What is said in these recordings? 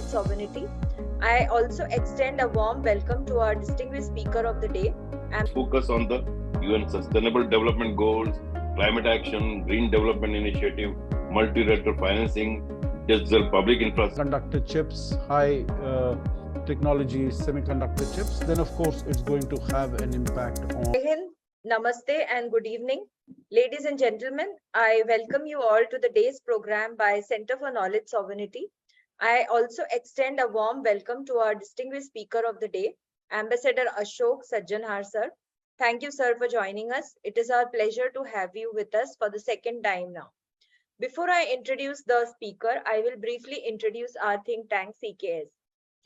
knowledge sovereignty. I also extend a warm welcome to our distinguished speaker of the day. Focus on the UN Sustainable Development Goals, climate action, green development initiative, multilateral financing, digital public infrastructure. Conductor chips, high technology semiconductor chips, then of course it's going to have an impact on. Namaste and good evening. Ladies and gentlemen, I welcome you all to the day's program by Center for Knowledge Sovereignty. I also extend a warm welcome to our distinguished speaker of the day, Ambassador Ashok Sajjanhar sir. Thank you, sir, for joining us. It is our pleasure to have you with us for the second time now. Before I introduce the speaker, I will briefly introduce our think tank, CKS.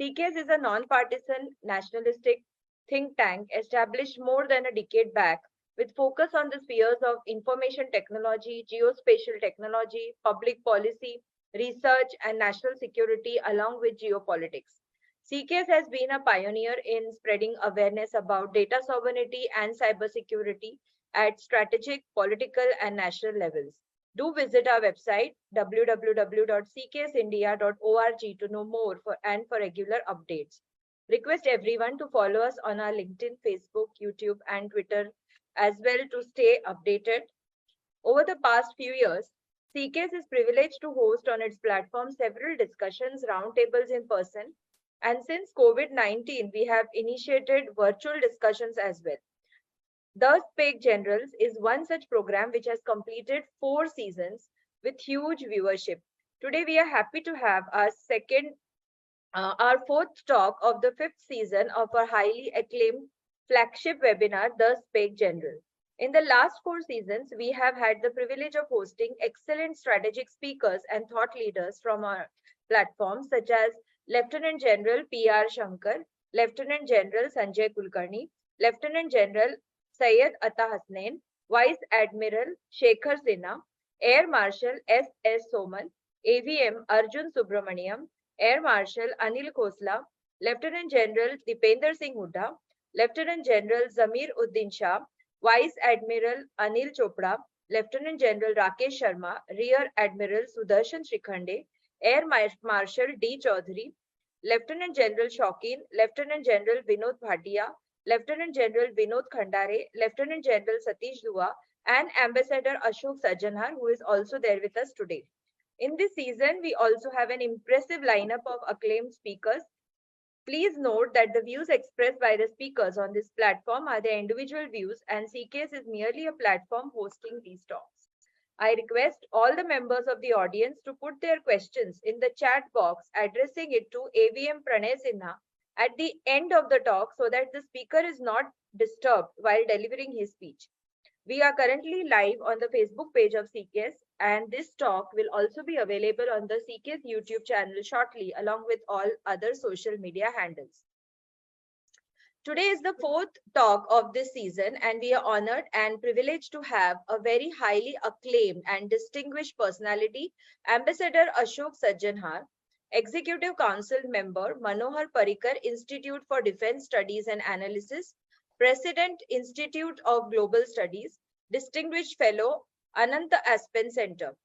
CKS is a non-partisan nationalistic think tank established more than a decade back with focus on the spheres of information technology, geospatial technology, public policy, research, and national security, along with geopolitics. CKS has been a pioneer in spreading awareness about data sovereignty and cybersecurity at strategic, political, and national levels. Do visit our website www.cksindia.org to know more and for regular updates. Request everyone to follow us on our LinkedIn, Facebook, YouTube, and Twitter as well to stay updated. Over the past few years, CKS is privileged to host on its platform several discussions, roundtables in person, and since COVID-19, we have initiated virtual discussions as well. Thus Spake Generals is one such program which has completed 4 seasons with huge viewership. Today, we are happy to have our fourth talk of the 5th season of our highly acclaimed flagship webinar, Thus Spake Generals. In the last 4 seasons, we have had the privilege of hosting excellent strategic speakers and thought leaders from our platforms, such as Lieutenant General PR Shankar, Lieutenant General Sanjay Kulkarni, Lieutenant General Ata Hasnain, Vice Admiral Sekhar Sinha, Air Marshal SS Soman, AVM Arjun Subramaniam, Air Marshal Anil Khosla, Lieutenant General Dipender Singh Hooda, Lieutenant General Zamir Uddin Shah, Vice Admiral Anil Chopra, Lieutenant General Rakesh Sharma, Rear Admiral Sudarshan Shrikhande, Air Marshal D Choudhary, Lieutenant General Shokin, Lieutenant General Vinod Bhatia, Lieutenant General Vinod Khandare, Lieutenant General Satish Dua, and Ambassador Ashok Sajjanhar, who is also there with us today. In this season, we also have an impressive lineup of acclaimed speakers. Please note that the views expressed by the speakers on this platform are their individual views, and CKS is merely a platform hosting these talks. I request all the members of the audience to put their questions in the chat box, addressing it to AVM Sinha at the end of the talk so that the speaker is not disturbed while delivering his speech. We are currently live on the Facebook page of CKS, and this talk will also be available on the CKS YouTube channel shortly, along with all other social media handles. Today is the 4th talk of this season, and we are honored and privileged to have a very highly acclaimed and distinguished personality, Ambassador Ashok Sajjanhar, Executive Council Member, Manohar Parrikar Institute for Defense Studies and Analysis, President, Institute of Global Studies, Distinguished Fellow, Ananta Aspen Center.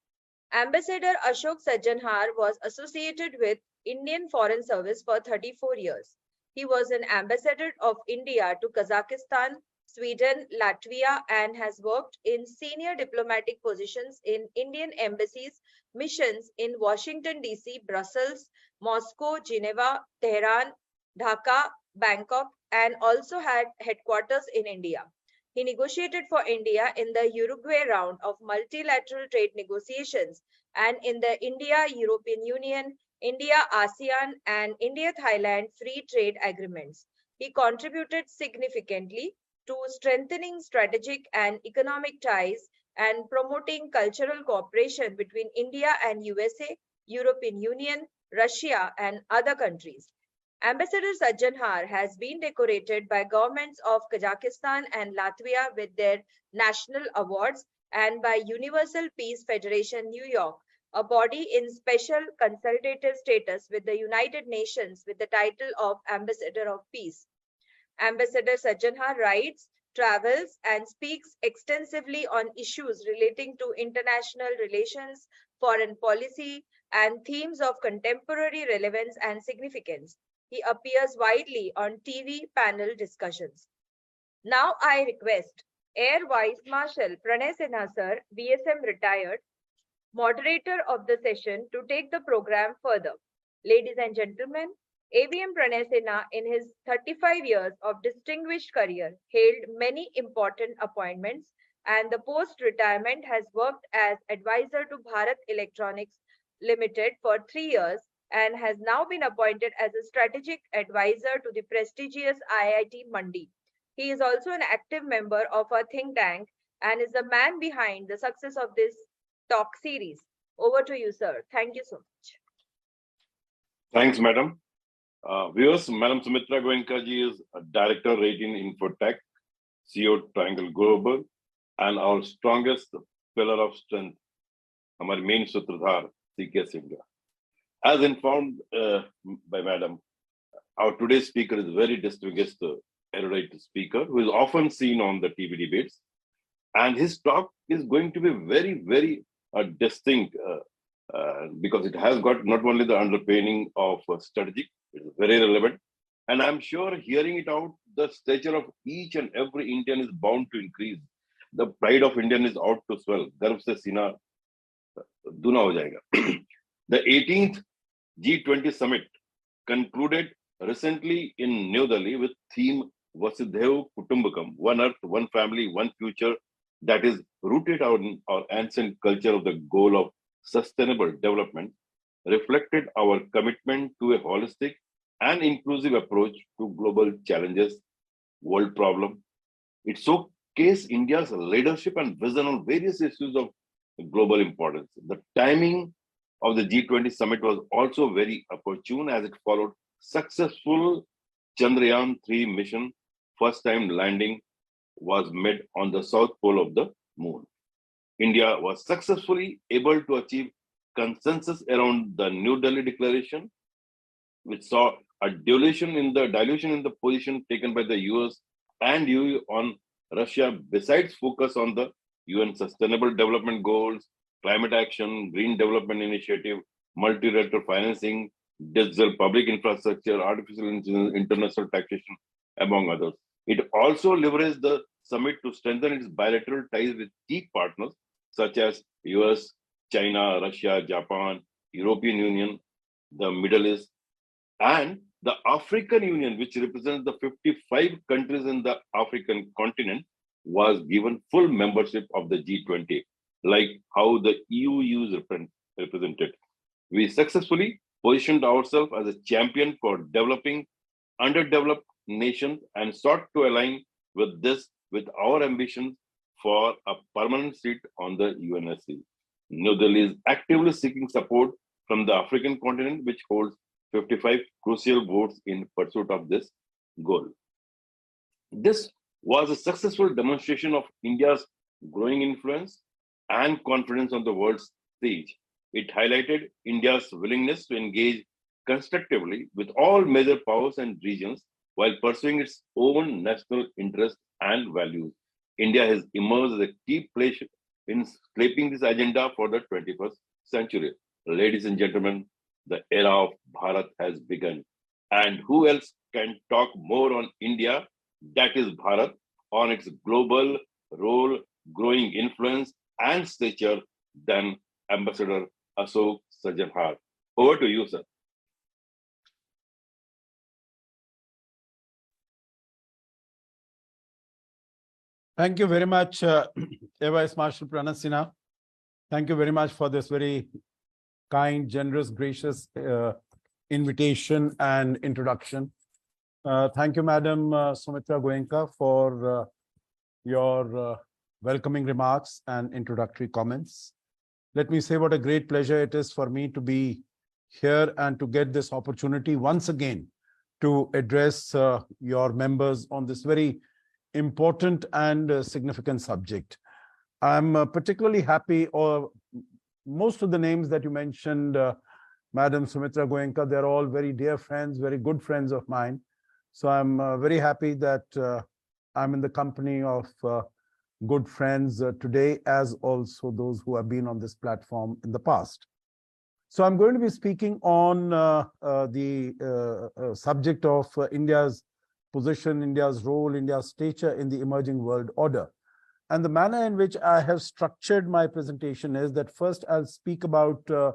Ambassador Ashok Sajjanhar was associated with Indian Foreign Service for 34 years. He was an ambassador of India to Kazakhstan, Sweden, Latvia, and has worked in senior diplomatic positions in Indian embassies, missions in Washington, D.C., Brussels, Moscow, Geneva, Tehran, Dhaka, Bangkok, and also had headquarters in India. He negotiated for India in the Uruguay round of multilateral trade negotiations and in the India-European Union, India-ASEAN, and India-Thailand free trade agreements. He contributed significantly to strengthening strategic and economic ties and promoting cultural cooperation between India and USA, European Union, Russia, and other countries. Ambassador Sajjanhar has been decorated by governments of Kazakhstan and Latvia with their national awards and by Universal Peace Federation New York, a body in special consultative status with the United Nations with the title of Ambassador of Peace. Ambassador Sajjanhar writes, travels, and speaks extensively on issues relating to international relations, foreign policy, and themes of contemporary relevance and significance. He appears widely on TV panel discussions. Now I request Air Vice Marshal Pranay Sinha sir, BSM retired, moderator of the session, to take the program further. Ladies and gentlemen, AVM Pranay Sinha, in his 35 years of distinguished career, held many important appointments and the post-retirement has worked as advisor to Bharat Electronics Limited for 3 years and has now been appointed as a strategic advisor to the prestigious IIT Mandi. He is also an active member of our think tank and is the man behind the success of this talk series. Over to you, sir. Thank you so much. Thanks, madam. Viewers, Madam Sumitra Goenka ji is a Director Rating Infotech, CEO Triangle Global, and our strongest pillar of strength, our main Sutradhar, CKS India. As informed by Madam, our today's speaker is very distinguished erudite speaker who is often seen on the TV debates. And his talk is going to be very, very distinct because it has got not only the underpinning of strategic, it is very relevant. And I'm sure hearing it out, the stature of each and every Indian is bound to increase. The pride of Indian is out to swell. Garv se sina duna ho jayega. The 18th G20 summit concluded recently in New Delhi with theme Vasudhaiv Kutumbakam, one earth, one family, one future, that is rooted on our ancient culture of the goal of sustainable development, reflected our commitment to a holistic and inclusive approach to global challenges, world problems. It showcased India's leadership and vision on various issues of global importance. The timing of the G20 summit was also very opportune as it followed successful Chandrayaan-3 mission. First time landing was made on the south pole of the moon. India was successfully able to achieve consensus around the New Delhi Declaration, which saw a dilution in the position taken by the US and EU on Russia, besides focus on the UN Sustainable Development Goals, climate action, green development initiative, multilateral financing, digital public infrastructure, artificial intelligence, international taxation, among others. It also leveraged the summit to strengthen its bilateral ties with key partners such as US, China, Russia, Japan, European Union, the Middle East, and the African Union, which represents the 55 countries in the African continent, was given full membership of the G20, like how the EU is represented. We successfully positioned ourselves as a champion for developing underdeveloped nations and sought to align with this with our ambitions for a permanent seat on the UNSC. New Delhi is actively seeking support from the African continent, which holds 55 crucial votes in pursuit of this goal. This was a successful demonstration of India's growing influence and confidence on the world stage. It highlighted India's willingness to engage constructively with all major powers and regions while pursuing its own national interests and values. India has emerged as a key player in shaping this agenda for the 21st century. Ladies and gentlemen, the era of Bharat has begun. And who else can talk more on India, that is Bharat, on its global role, growing influence, and stature than Ambassador Ashok Sajjanhar. Over to you, sir. Thank you very much, Air Vice Marshal Pranay Sinha. Thank you very much for this very kind, generous, gracious invitation and introduction. Thank you, Madam Sumitra Goenka, for your welcoming remarks and introductory comments. Let me say what a great pleasure it is for me to be here and to get this opportunity once again to address your members on this very important and significant subject. I'm particularly happy, or most of the names that you mentioned, Madam Sumitra Goenka, they're all very dear friends, very good friends of mine. So I'm very happy that I'm in the company of good friends today, as also those who have been on this platform in the past. So I'm going to be speaking on the subject of India's position, India's role, India's stature in the emerging world order. And the manner in which I have structured my presentation is that first I'll speak about 2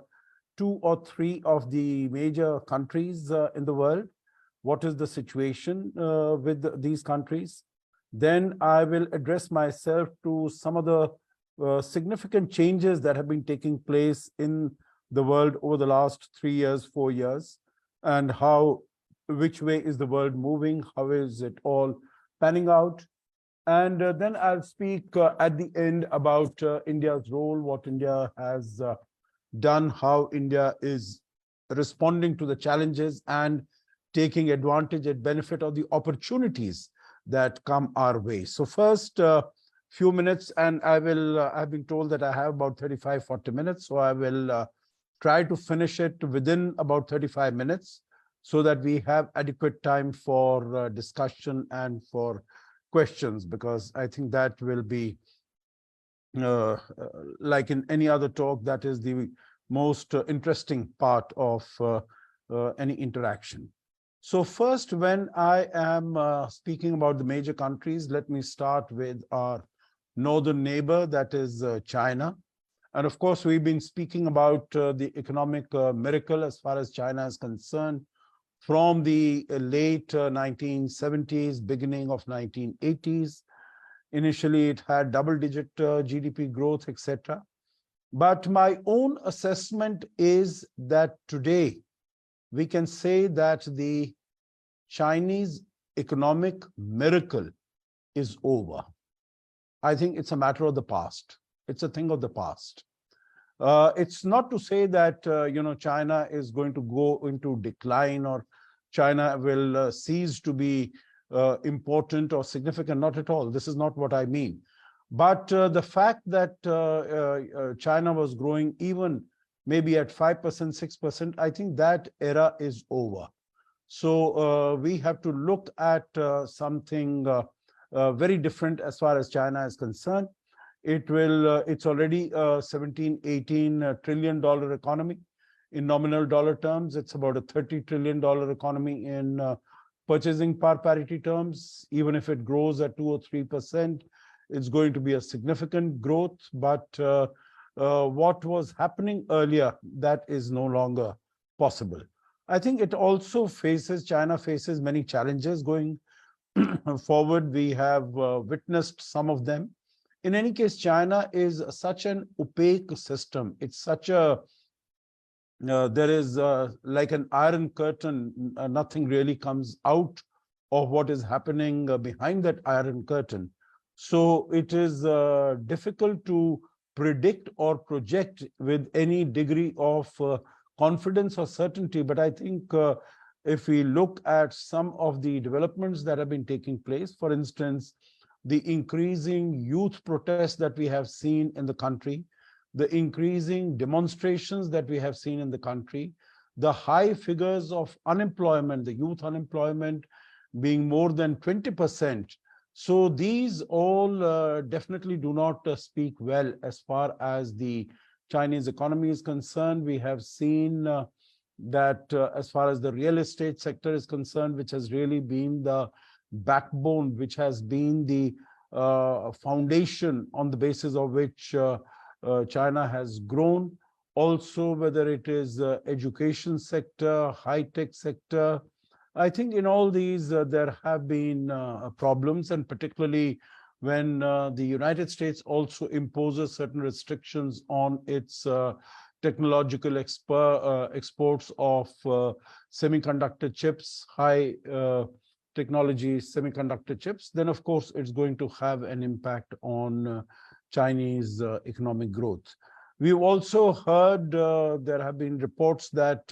or 3 of the major countries in the world. What is the situation with these countries? Then I will address myself to some of the significant changes that have been taking place in the world over the last 3 years, 4 years, and which way is the world moving? How is it all panning out? And then I'll speak at the end about India's role, what India has done, how India is responding to the challenges and taking advantage and benefit of the opportunities that come our way. So first, few minutes, and I've been told that I have about 35, 40 minutes, so I will try to finish it within about 35 minutes so that we have adequate time for discussion and for questions, because I think that will be like in any other talk, that is the most interesting part of any interaction. So first, when I am speaking about the major countries, let me start with our northern neighbor, that is China. And of course, we've been speaking about the economic miracle as far as China is concerned from the late 1970s, beginning of 1980s. Initially, it had double-digit GDP growth, etc. But my own assessment is that today, we can say that the Chinese economic miracle is over. I think it's a matter of the past. It's a thing of the past. It's not to say that China is going to go into decline or China will cease to be important or significant. Not at all. This is not what I mean. But the fact that China was growing even maybe at 5%, 6%, I think that era is over. So we have to look at something very different as far as China is concerned. It's already a 17, 18 trillion dollar economy. In nominal dollar terms, it's about a $30 trillion economy in purchasing power parity terms. Even if it grows at 2 or 3%, it's going to be a significant growth. But what was happening earlier, that is no longer possible. I think it also China faces many challenges going forward. We have witnessed some of them. In any case, China is such an opaque system. It's such a, there is like an iron curtain. Nothing really comes out of what is happening behind that iron curtain. So it is difficult to predict or project with any degree of confidence or certainty. But I think if we look at some of the developments that have been taking place, for instance, the increasing youth protests that we have seen in the country, the increasing demonstrations that we have seen in the country, the high figures of unemployment, the youth unemployment being more than 20%. So these all definitely do not speak well as far as the Chinese economy is concerned. We have seen that as far as the real estate sector is concerned, which has really been the backbone, which has been the foundation on the basis of which China has grown. Also, whether it is education sector, high-tech sector, I think in all these there have been problems, and particularly when the United States also imposes certain restrictions on its technological exports of semiconductor chips, high technology semiconductor chips, then of course it's going to have an impact on Chinese economic growth. We've also heard there have been reports that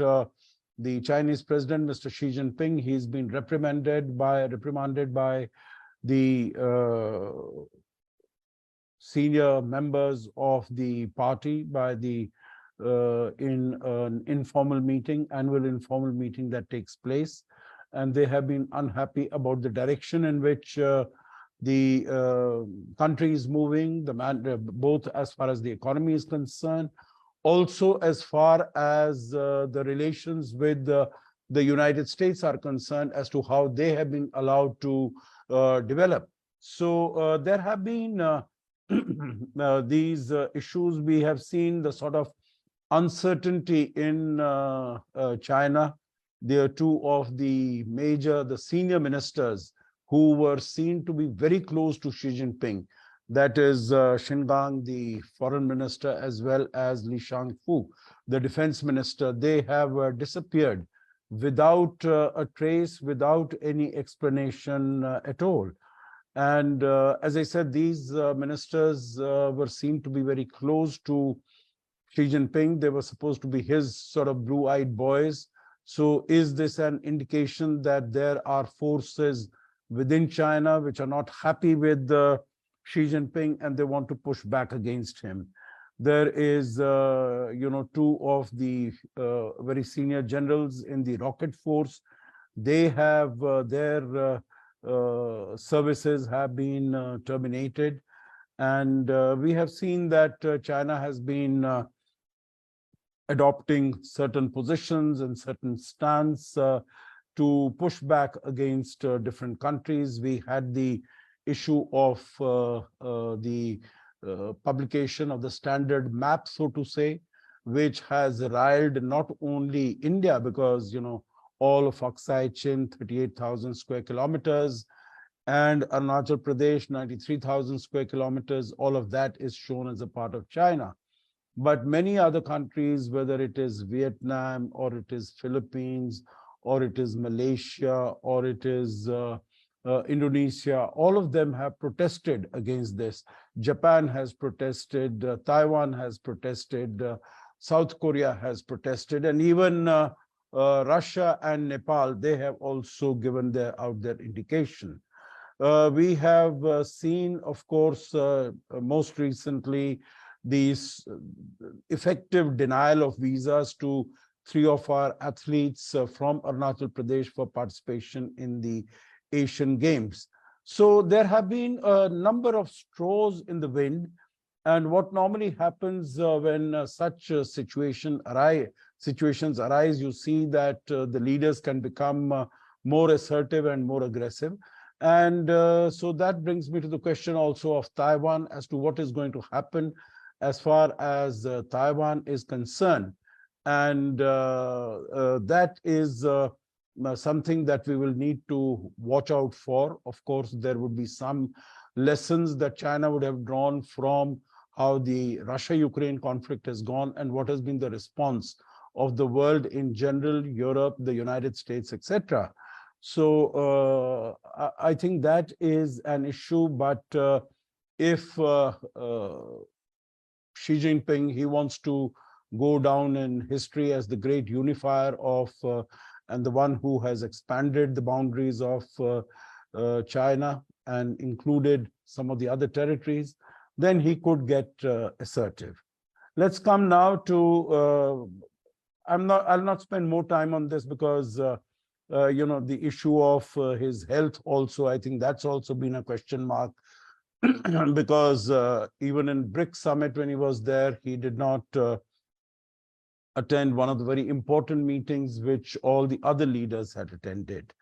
the Chinese president, Mr. Xi Jinping, he's been reprimanded by the senior members of the party in an informal meeting, annual informal meeting that takes place. And they have been unhappy about the direction in which the country is moving, both as far as the economy is concerned, also as far as the relations with the United States are concerned, as to how they have been allowed to develop. So there have been these issues. We have seen the sort of uncertainty in China. There are two of the senior ministers who were seen to be very close to Xi Jinping. That is Xin Gang, the foreign minister, as well as Li Shangfu, the defense minister. They have disappeared without a trace, without any explanation at all. And as I said, these ministers were seen to be very close to Xi Jinping. They were supposed to be his sort of blue-eyed boys. So is this an indication that there are forces within China which are not happy with Xi Jinping and they want to push back against him? There is, two of the very senior generals in the rocket force. They have their services have been terminated. And we have seen that China has been adopting certain positions and certain stance to push back against different countries. We had the issue of the publication of the standard map, so to say, which has riled not only India, because, all of Aksai Chin, 38,000 square kilometers, and Arunachal Pradesh, 93,000 square kilometers, all of that is shown as a part of China. But many other countries, whether it is Vietnam, or it is Philippines, or it is Malaysia, or it is Indonesia, all of them have protested against this. Japan has protested, Taiwan has protested, South Korea has protested, and even Russia and Nepal, they have also given out their indication. We have seen, of course, most recently, these effective denial of visas to 3 of our athletes from Arunachal Pradesh for participation in the Asian Games. So there have been a number of straws in the wind. And what normally happens when such situations arise, you see that the leaders can become more assertive and more aggressive. And so that brings me to the question also of Taiwan as to what is going to happen as far as Taiwan is concerned. And that is something that we will need to watch out for. Of course, there would be some lessons that China would have drawn from how the Russia-Ukraine conflict has gone and what has been the response of the world in general, Europe, the United States, etc. So I think that is an issue. But if Xi Jinping, he wants to go down in history as the great unifier of and the one who has expanded the boundaries of China and included some of the other territories, then he could get assertive. Let's come now to, I'll not spend more time on this because, the issue of his health also, I think that's also been a question mark because even in BRICS summit, when he was there, he did not attend one of the very important meetings which all the other leaders had attended.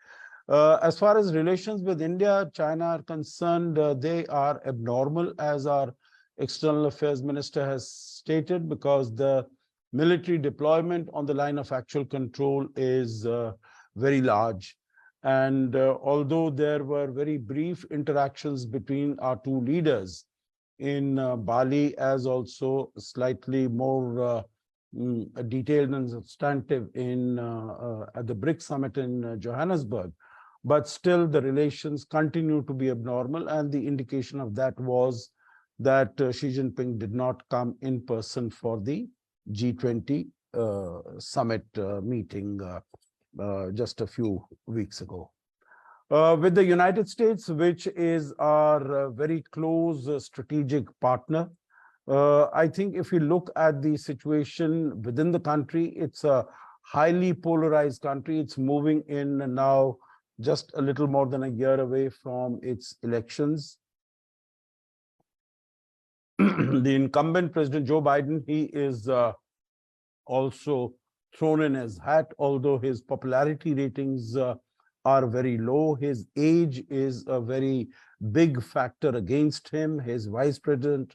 As far as relations with India, China are concerned, they are abnormal, as our External Affairs Minister has stated, because the military deployment on the line of actual control is very large. And although there were very brief interactions between our two leaders in Bali, as also slightly more detailed and substantive in at the BRICS summit in Johannesburg, but still the relations continue to be abnormal. And the indication of that was that Xi Jinping did not come in person for the G20 summit meeting just a few weeks ago. With the United States, which is our very close strategic partner, I think if you look at the situation within the country, it's a highly polarized country. It's moving in now just a little more than a year away from its elections. The incumbent President Joe Biden, he is also thrown in his hat, although his popularity ratings are very low. His age is a very big factor against him. His vice president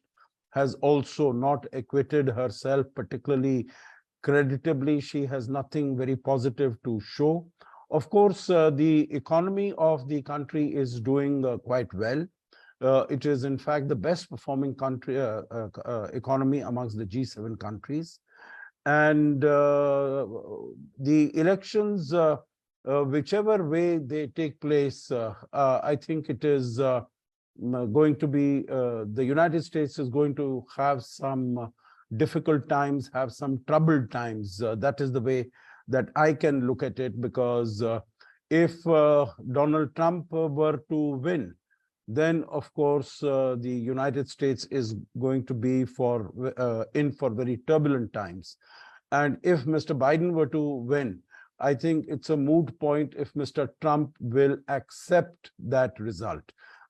has also not acquitted herself particularly creditably. She has nothing very positive to show. Of course, the economy of the country is doing quite well. It is, in fact, the best performing country economy amongst the G7 countries. And the elections, whichever way they take place, I think it is going to be, the United States is going to have some difficult times, have some troubled times. That is the way that I can look at it, because if Donald Trump were to win, then of course the United States is going to be in for very turbulent times. And if Mr. Biden were to win, I think it's a moot point if Mr. Trump will accept that result.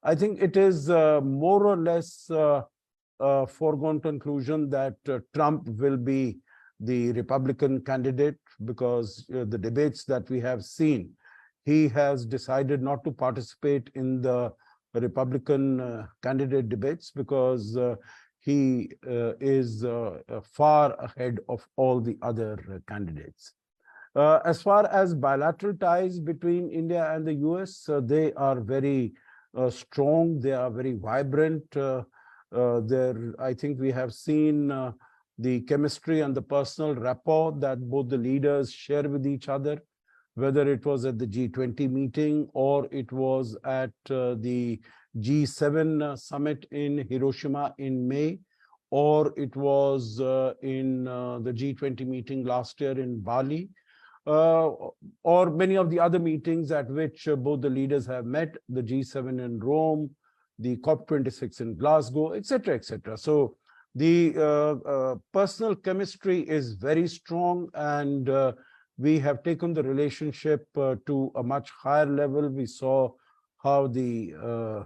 I think it is more or less a foregone conclusion that Trump will be the Republican candidate, because the debates that we have seen, he has decided not to participate in the Republican candidate debates because he is far ahead of all the other candidates. As far as bilateral ties between India and the US, they are very strong. They are very vibrant. I think we have seen the chemistry and the personal rapport that both the leaders share with each other, whether it was at the G20 meeting or it was at the G7 summit in Hiroshima in May, or it was in the G20 meeting last year in Bali, or many of the other meetings at which both the leaders have met, the G7 in Rome, the COP26 in Glasgow, etc., etc. So the personal chemistry is very strong, and we have taken the relationship to a much higher level. We saw how the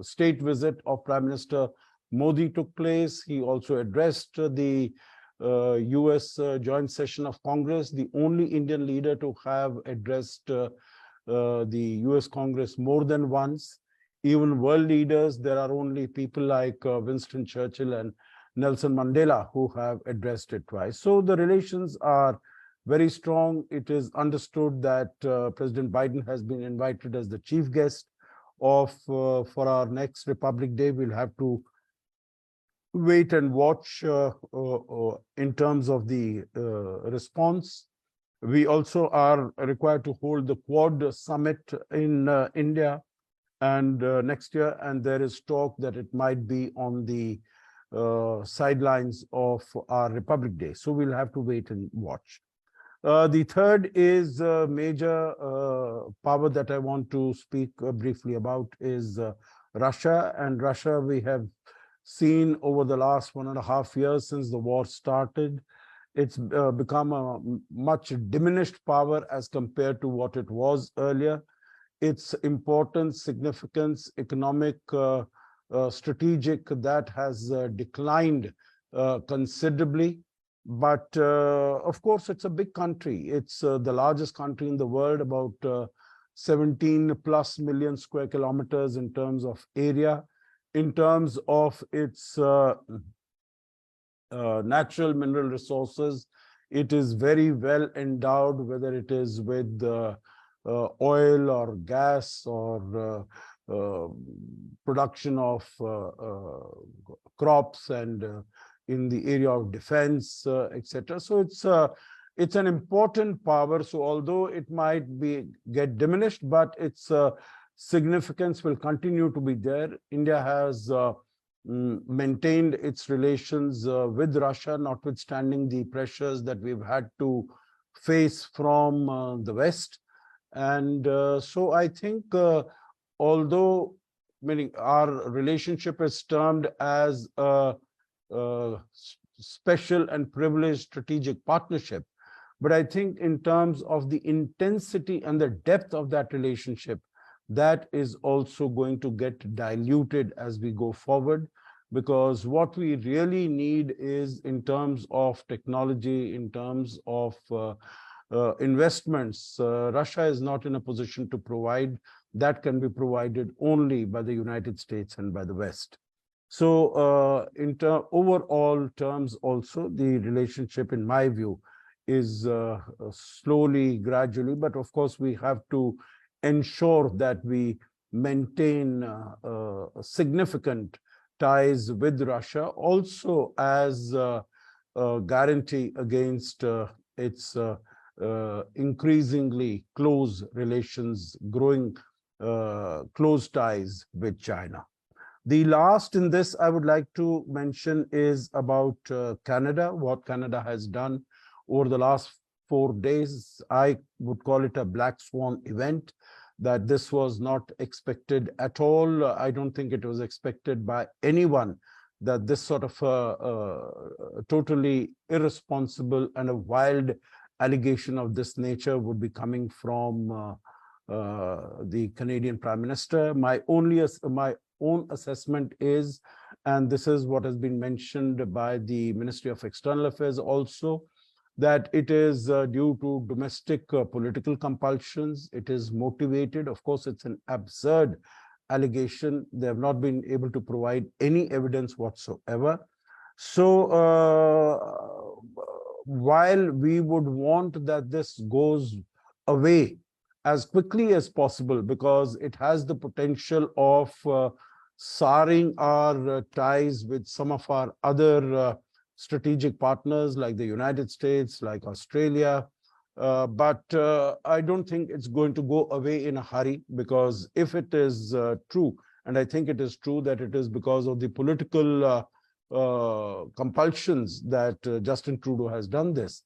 state visit of Prime Minister Modi took place. He also addressed the US joint session of Congress, the only Indian leader to have addressed the US Congress more than once. Even world leaders, there are only people like Winston Churchill and Nelson Mandela who have addressed it twice. So the relations are very strong. It is understood that President Biden has been invited as the chief guest for our next Republic Day. We'll have to wait and watch in terms of the response. We also are required to hold the Quad Summit in India and next year, and there is talk that it might be on the sidelines of our Republic Day. So we'll have to wait and watch. The third is a major power that I want to speak briefly about is Russia. And Russia, we have seen over the last 1.5 years since the war started, it's become a much diminished power as compared to what it was earlier. Its importance, significance, economic, strategic, that has declined considerably. But of course, it's a big country. It's the largest country in the world, about 17 plus million square kilometers in terms of area. In terms of its natural mineral resources, it is very well endowed, whether it is with oil or gas or production of crops and in the area of defense, etc. So it's an important power. So although it might get diminished, but its significance will continue to be there. India has maintained its relations with Russia, notwithstanding the pressures that we've had to face from the West. And so I think although our relationship is termed as a special and privileged strategic partnership, But I think in terms of the intensity and the depth of that relationship, that is also going to get diluted as we go forward, because what we really need is, in terms of technology, in terms of investments, Russia is not in a position to provide. That can be provided only by the United States and by the West. So in overall terms also, the relationship, in my view, is slowly, gradually, but of course we have to ensure that we maintain significant ties with Russia, also as a guarantee against its increasingly close relations, growing close ties with China. The last in this I would like to mention is about Canada, what Canada has done over the last 4 days. I would call it a black swan event, that this was not expected at all. I don't think it was expected by anyone, that this sort of totally irresponsible and a wild allegation of this nature would be coming from the Canadian Prime Minister. My own assessment is, and this is what has been mentioned by the Ministry of External Affairs also, that it is due to domestic political compulsions. It is motivated. Of course, it's an absurd allegation. They have not been able to provide any evidence whatsoever. So while we would want that this goes away as quickly as possible, because it has the potential of souring our ties with some of our other strategic partners like the United States, like Australia. But I don't think it's going to go away in a hurry, because if it is true, and I think it is true, that it is because of the political compulsions that Justin Trudeau has done this,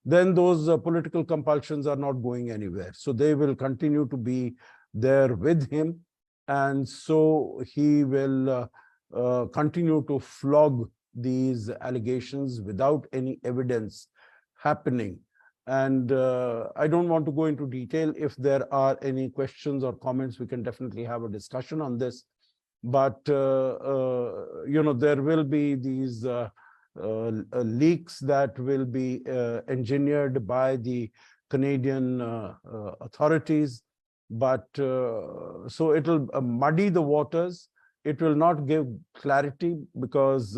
then those political compulsions are not going anywhere. So they will continue to be there with him. And so he will continue to flog these allegations without any evidence happening. And I don't want to go into detail. If there are any questions or comments, we can definitely have a discussion on this. But you know, there will be these leaks that will be engineered by the Canadian authorities. But so it will muddy the waters. It will not give clarity, because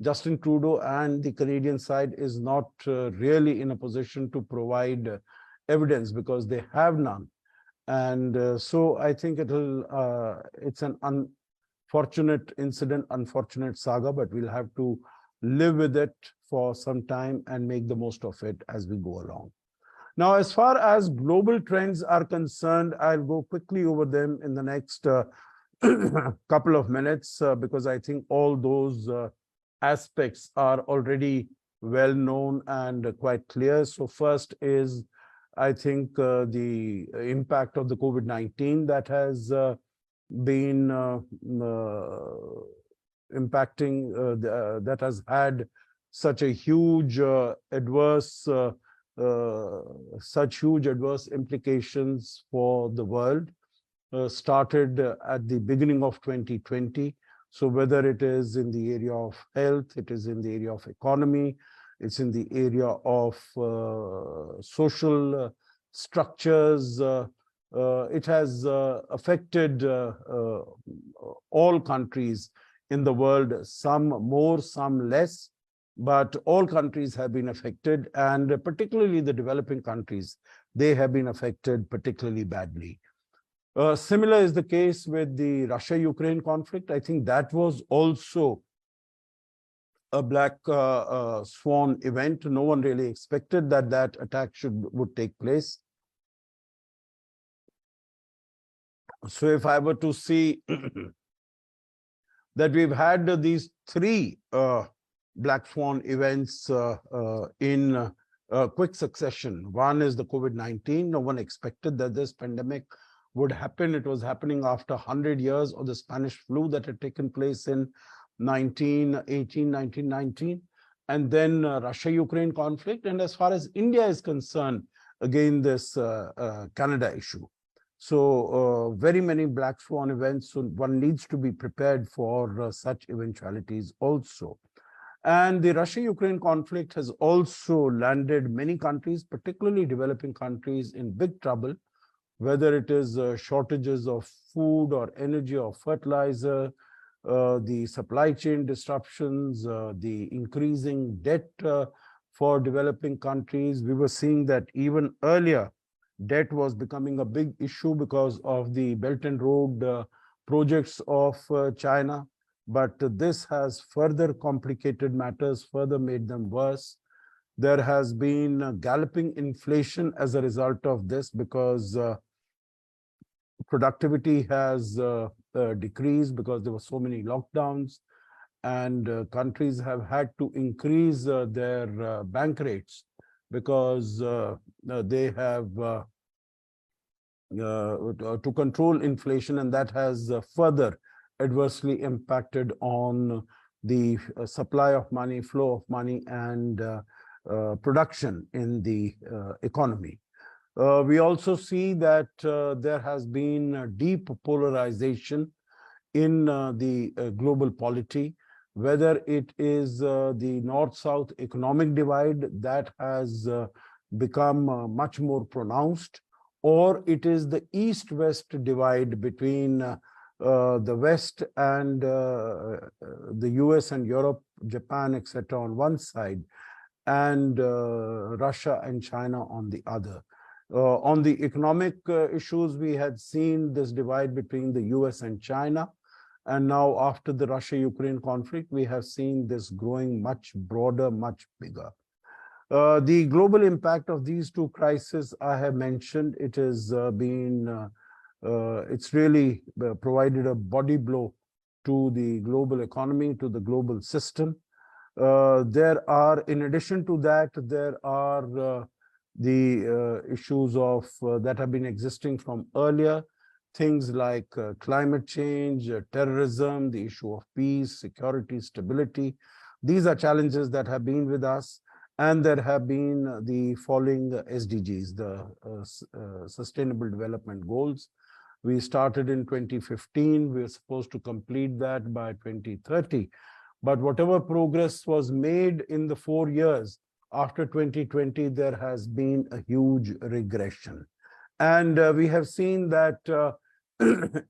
Justin Trudeau and the Canadian side is not really in a position to provide evidence, because they have none. And so I think it's an unfortunate incident, unfortunate saga, but we'll have to live with it for some time and make the most of it as we go along. Now, as far as global trends are concerned, I'll go quickly over them in the next couple of minutes, because I think all those aspects are already well known and quite clear. So first is, I think, the impact of the COVID-19 that has been impacting, that has had such a huge adverse implications for the world. Started at the beginning of 2020. So whether it is in the area of health, it is in the area of economy, it's in the area of social structures, it has affected all countries in the world, some more, some less, but all countries have been affected, and particularly the developing countries, they have been affected particularly badly. Similar is the case with the Russia-Ukraine conflict. I think that was also a black swan event. No one really expected that that attack would take place. So if I were to see that we've had these three black swan events in quick succession. One is the COVID-19. No one expected that this pandemic would happen. It was happening after 100 years of the Spanish flu that had taken place in 1918, 1919. and then Russia-Ukraine conflict. And as far as India is concerned, again, this Canada issue. So very many black swan events, so one needs to be prepared for such eventualities also. And the Russia-Ukraine conflict has also landed many countries, particularly developing countries, in big trouble, whether it is shortages of food or energy or fertilizer, the supply chain disruptions, the increasing debt for developing countries. We were seeing that even earlier, debt was becoming a big issue because of the Belt and Road projects of China. But this has further complicated matters, further made them worse. There has been galloping inflation as a result of this because productivity has decreased because there were so many lockdowns, and countries have had to increase their bank rates because they have to control inflation, and that has further adversely impacted on the supply of money, flow of money, and production in the economy. We also see that there has been a deep polarization in the global polity, whether it is the North-South economic divide that has become much more pronounced, or it is the East-West divide between the West and the US and Europe, Japan, etc. on one side, and Russia and China on the other. On the economic issues, we had seen this divide between the US and China. And now after the Russia-Ukraine conflict, we have seen this growing much broader, much bigger. The global impact of these two crises I have mentioned, it has it's really provided a body blow to the global economy, to the global system. There are, in addition to that, there are the issues of that have been existing from earlier, things like climate change, terrorism, the issue of peace, security, stability. These are challenges that have been with us, and there have been the following SDGs, the Sustainable Development Goals. We started in 2015. We are supposed to complete that by 2030. But whatever progress was made in the 4 years after 2020, there has been a huge regression. And we have seen that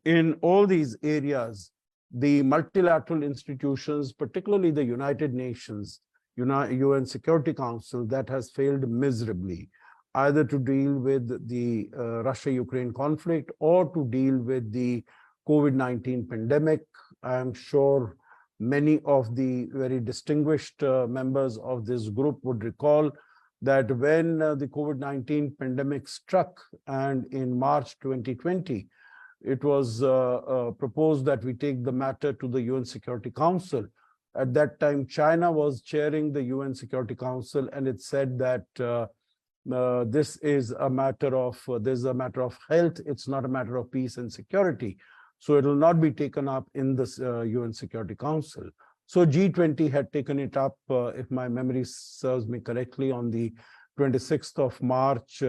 in all these areas, the multilateral institutions, particularly the United Nations, UN Security Council, that has failed miserably, either to deal with the Russia-Ukraine conflict or to deal with the COVID-19 pandemic. I'm sure many of the very distinguished members of this group would recall that when the COVID-19 pandemic struck, and in March 2020, it was proposed that we take the matter to the UN Security Council. At that time, China was chairing the UN Security Council, and it said that this is a matter of health. It's not a matter of peace and security. So it will not be taken up in the UN Security Council. So G20 had taken it up, if my memory serves me correctly, on the 26th of March.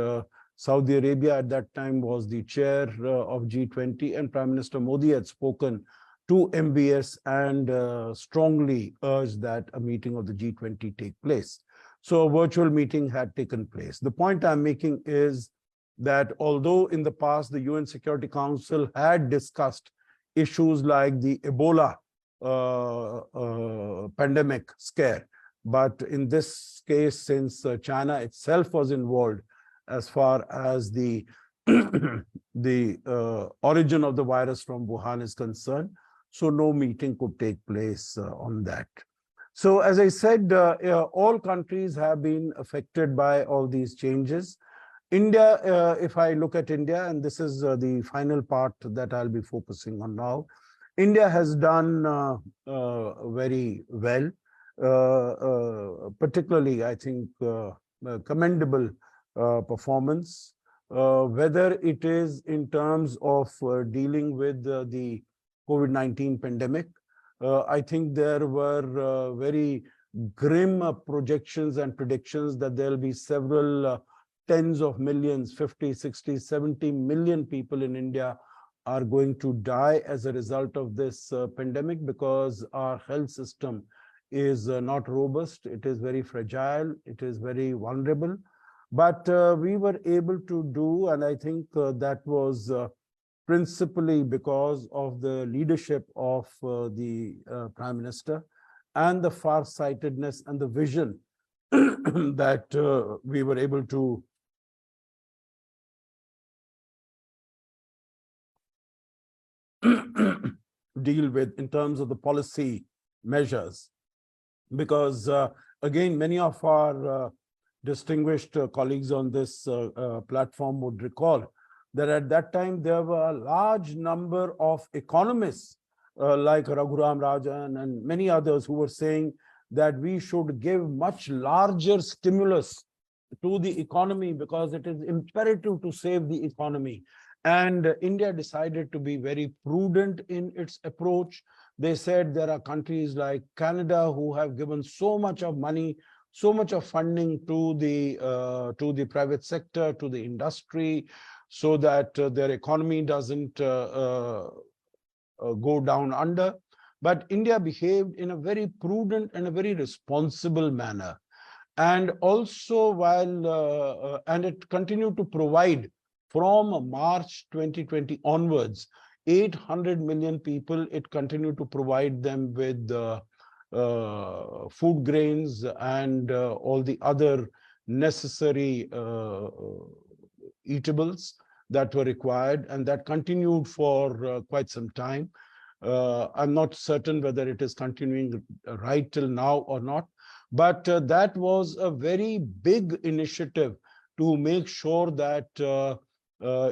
Saudi Arabia at that time was the chair of G20, and Prime Minister Modi had spoken to MBS and strongly urged that a meeting of the G20 take place. So a virtual meeting had taken place. The point I'm making is that although in the past the UN Security Council had discussed issues like the Ebola pandemic scare, but in this case, since China itself was involved as far as the origin of the virus from Wuhan is concerned, so no meeting could take place on that. So as I said, all countries have been affected by all these changes. India, if I look at India, and this is the final part that I'll be focusing on now, India has done very well, particularly, I think, commendable performance, whether it is in terms of dealing with the COVID-19 pandemic. I think there were very grim projections and predictions that there will be several tens of millions, 50, 60, 70 million people in India are going to die as a result of this pandemic, because our health system is not robust. It is very fragile. It is very vulnerable. But we were able to do, and I think that was principally because of the leadership of the Prime Minister and the far-sightedness and the vision that we were able to deal with in terms of the policy measures. Because again, many of our distinguished colleagues on this platform would recall that at that time there were a large number of economists like Raghuram Rajan and many others who were saying that we should give much larger stimulus to the economy because it is imperative to save the economy. And India decided to be very prudent in its approach. They said there are countries like Canada who have given so much of money, so much of funding to the private sector, to the industry, so that their economy doesn't go down under. But India behaved in a very prudent and a very responsible manner. And also, while and it continued to provide from March 2020 onwards, 800 million people, it continued to provide them with food grains and all the other necessary eatables that were required, and that continued for quite some time. I'm not certain whether it is continuing right till now or not, but that was a very big initiative to make sure that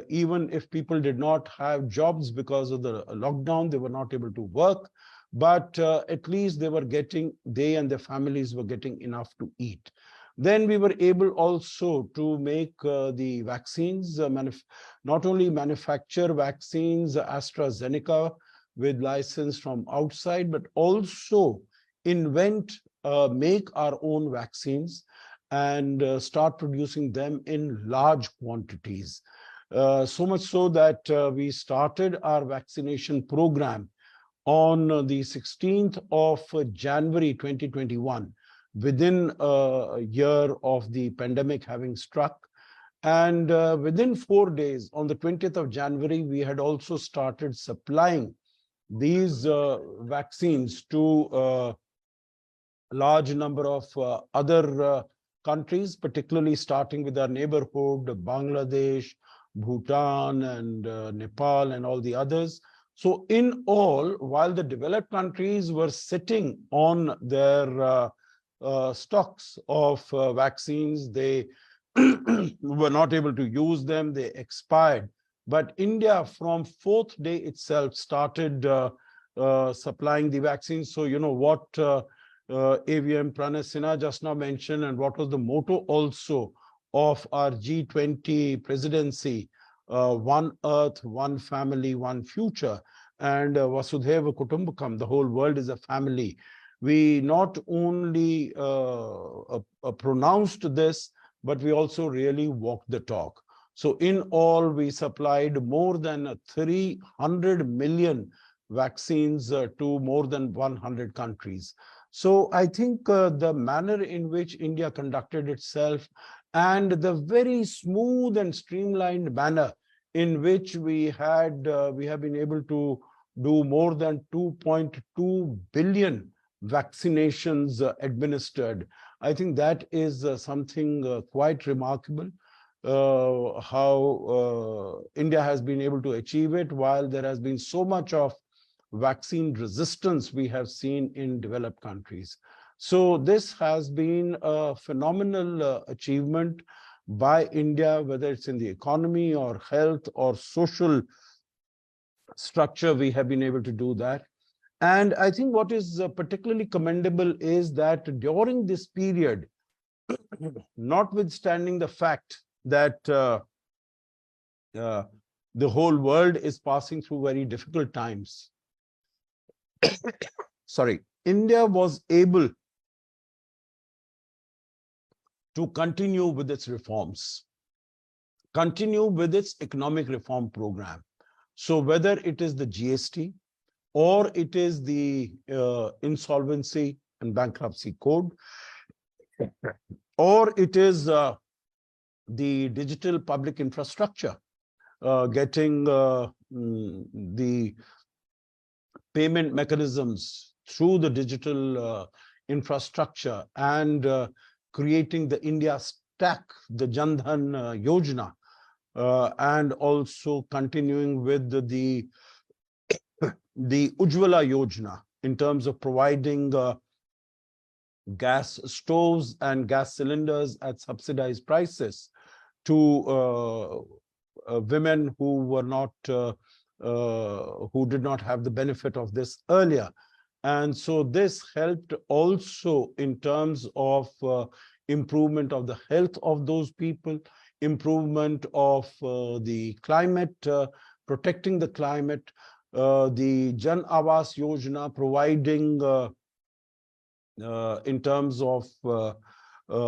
even if people did not have jobs because of the lockdown, they were not able to work, but at least they and their families were getting enough to eat. Then we were able also to make the vaccines, not only manufacture vaccines, AstraZeneca, with license from outside, but also make our own vaccines and start producing them in large quantities. So much so that we started our vaccination program on the 16th of January 2021, within a year of the pandemic having struck. And within 4 days, on the 20th of January, we had also started supplying these vaccines to a large number of other countries, particularly starting with our neighborhood, Bangladesh, Bhutan, and Nepal, and all the others. So in all, while the developed countries were sitting on their stocks of vaccines, they were not able to use them, they expired. But India, from 4th day itself, started supplying the vaccines. So, you know what AVM Sinha just now mentioned, and what was the motto also of our G20 presidency, one earth, one family, one future, and Vasudhaiva Kutumbakam, the whole world is a family. We not only pronounced this, but we also really walked the talk. So in all, we supplied more than 300 million vaccines to more than 100 countries. So I think the manner in which India conducted itself and the very smooth and streamlined manner in which we have been able to do more than 2.2 billion vaccinations administered. I think that is something quite remarkable. How India has been able to achieve it, while there has been so much of vaccine resistance we have seen in developed countries. So this has been a phenomenal achievement by India, whether it's in the economy or health or social structure, we have been able to do that. And I think what is particularly commendable is that during this period, notwithstanding the fact that the whole world is passing through very difficult times, sorry, India was able to continue with its reforms, continue with its economic reform program. So whether it is the GST or it is the insolvency and bankruptcy code, or it is the digital public infrastructure, getting the payment mechanisms through the digital infrastructure and creating the India stack, the Jan Dhan Yojana, and also continuing with the Ujjwala Yojana in terms of providing gas stoves and gas cylinders at subsidized prices to women who were not, who did not have the benefit of this earlier. And so this helped also in terms of improvement of the health of those people, improvement of the climate, protecting the climate, the Jan Awas Yojana providing in terms of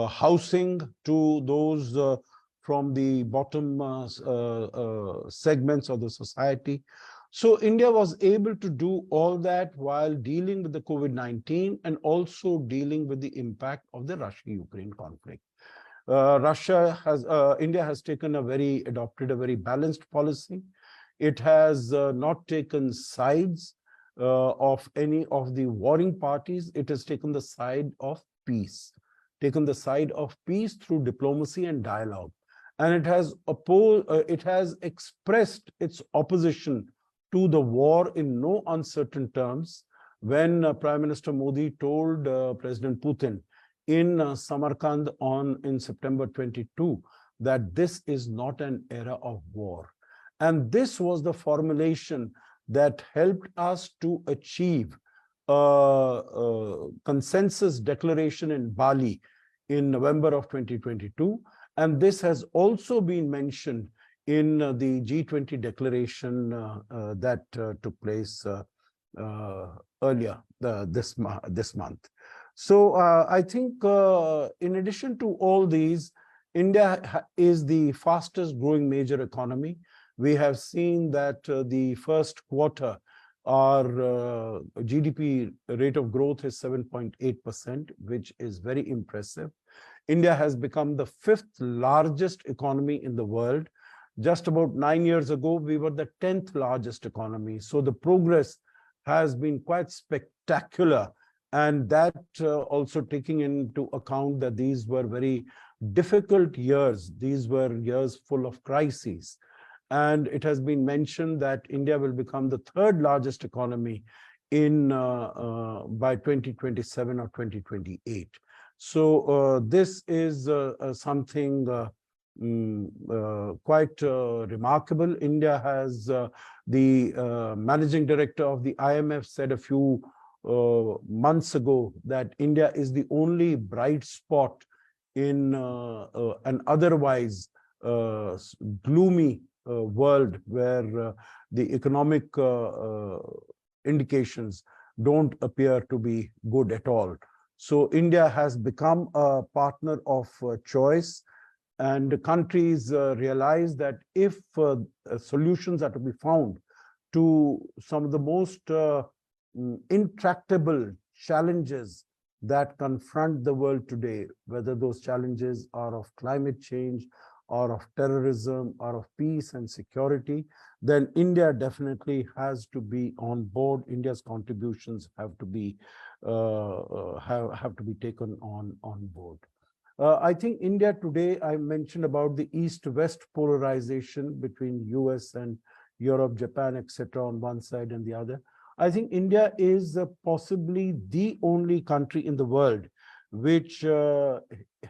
housing to those from the bottom segments of the society. So India was able to do all that while dealing with the COVID-19 and also dealing with the impact of the Russia-Ukraine conflict. India has adopted a very balanced policy. It has not taken sides of any of the warring parties. It has taken the side of peace, through diplomacy and dialogue. And it has expressed its opposition to the war in no uncertain terms when Prime Minister Modi told President Putin in Samarkand in September 22 that this is not an era of war. And this was the formulation that helped us to achieve a consensus declaration in Bali in November of 2022. And this has also been mentioned in the G20 declaration that took place earlier this month. So I think in addition to all these, India is the fastest growing major economy. We have seen that the first quarter, our GDP rate of growth is 7.8%, which is very impressive. India has become the 5th largest economy in the world. Just about 9 years ago, we were the 10th largest economy. So the progress has been quite spectacular. And that also taking into account that these were very difficult years. These were years full of crises. And it has been mentioned that India will become the 3rd largest economy by 2027 or 2028. So this is something quite remarkable. India has the managing director of the IMF said a few months ago that India is the only bright spot in an otherwise gloomy world where the economic indications don't appear to be good at all. So India has become a partner of choice, and countries realize that if solutions are to be found to some of the most intractable challenges that confront the world today, whether those challenges are of climate change, or of terrorism, or of peace and security, then India definitely has to be on board. India's contributions have to be taken on board. I think India today, I mentioned about the East-West polarization between US and Europe, Japan, etc. on one side and the other. I think India is possibly the only country in the world which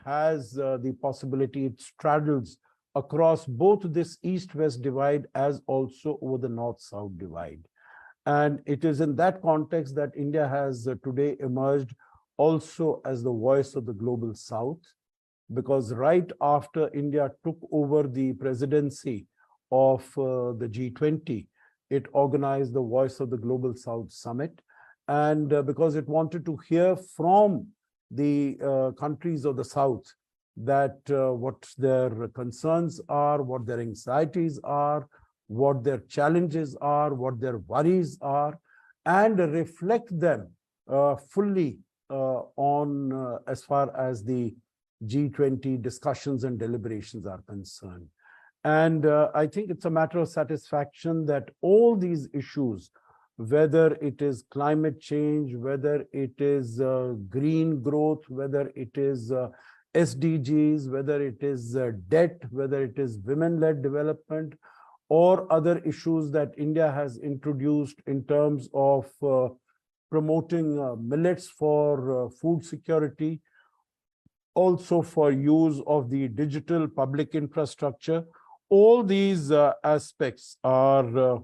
has the possibility, it straddles across both this East-West divide as also over the North-South divide. And it is in that context that India has today emerged also as the voice of the global South, because right after India took over the presidency of the G20, it organized the Voice of the Global South Summit. And because it wanted to hear from the countries of the South that what their concerns are, what their anxieties are, what their challenges are, what their worries are, and reflect them fully on as far as the G20 discussions and deliberations are concerned. And I think it's a matter of satisfaction that all these issues, whether it is climate change, whether it is green growth, whether it is SDGs, whether it is debt, whether it is women-led development, or other issues that India has introduced in terms of promoting millets for food security, also for use of the digital public infrastructure. All these aspects are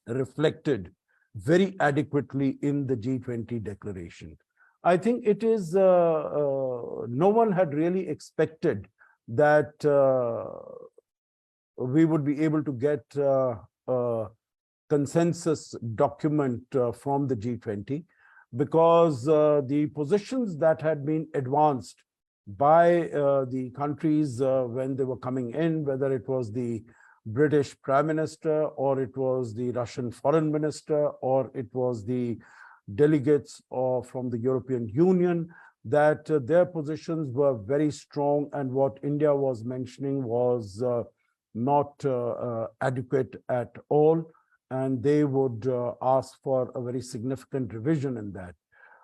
reflected very adequately in the G20 declaration. I think it is, no one had really expected that we would be able to get a consensus document from the G20, because the positions that had been advanced by the countries when they were coming in, whether it was the British Prime Minister, or it was the Russian Foreign Minister, or it was the delegates from the European Union, that their positions were very strong, and what India was mentioning was not adequate at all, and they would ask for a very significant revision in that.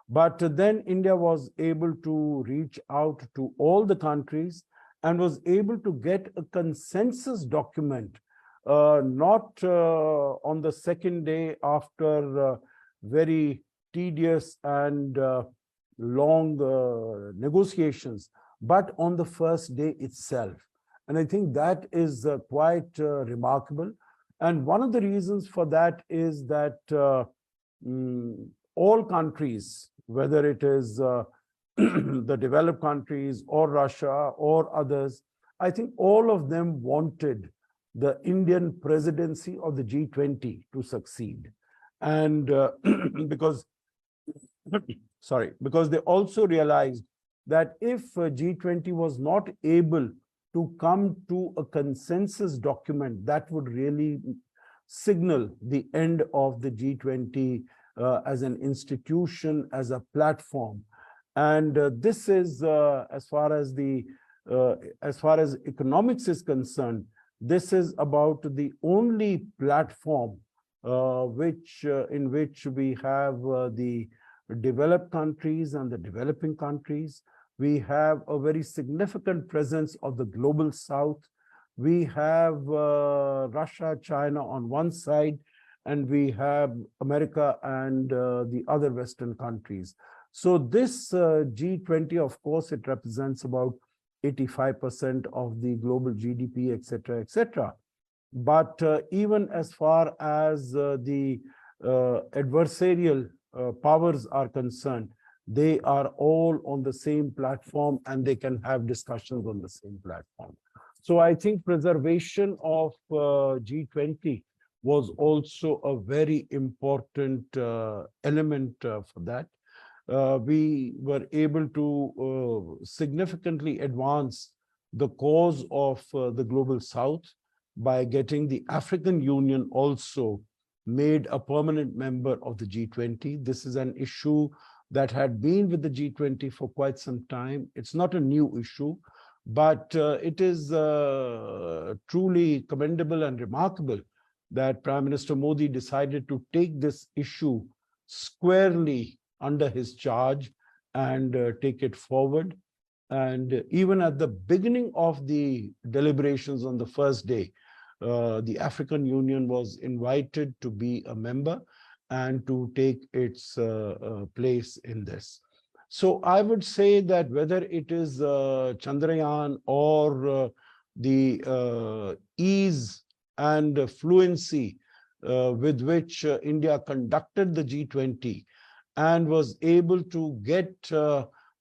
But then India was able to reach out to all the countries and was able to get a consensus document, not on the second day after very tedious and long negotiations, but on the first day itself. And I think that is quite remarkable. And one of the reasons for that is that all countries, whether it is the developed countries or Russia or others, I think all of them wanted the Indian presidency of the G20 to succeed. And because they also realized that if G20 was not able to come to a consensus document, that would really signal the end of the G20 as an institution, as a platform. And this is, as far as economics is concerned, this is about the only platform in which we have the developed countries and the developing countries. We have a very significant presence of the global south. We have Russia, China on one side, and we have America and the other Western countries. So this G20, of course, it represents about 85% of the global GDP, et cetera, et cetera. But even as far as the adversarial powers are concerned, they are all on the same platform and they can have discussions on the same platform. So I think preservation of G20 was also a very important element for that. We were able to significantly advance the cause of the global south by getting the African Union also made a permanent member of the G20. This is an issue that had been with the G20 for quite some time. It's not a new issue, but it is truly commendable and remarkable that Prime Minister Modi decided to take this issue squarely under his charge and take it forward. And even at the beginning of the deliberations on the first day, the African Union was invited to be a member and to take its place in this. So I would say that whether it is Chandrayaan or the ease and fluency with which India conducted the G20 and was able to get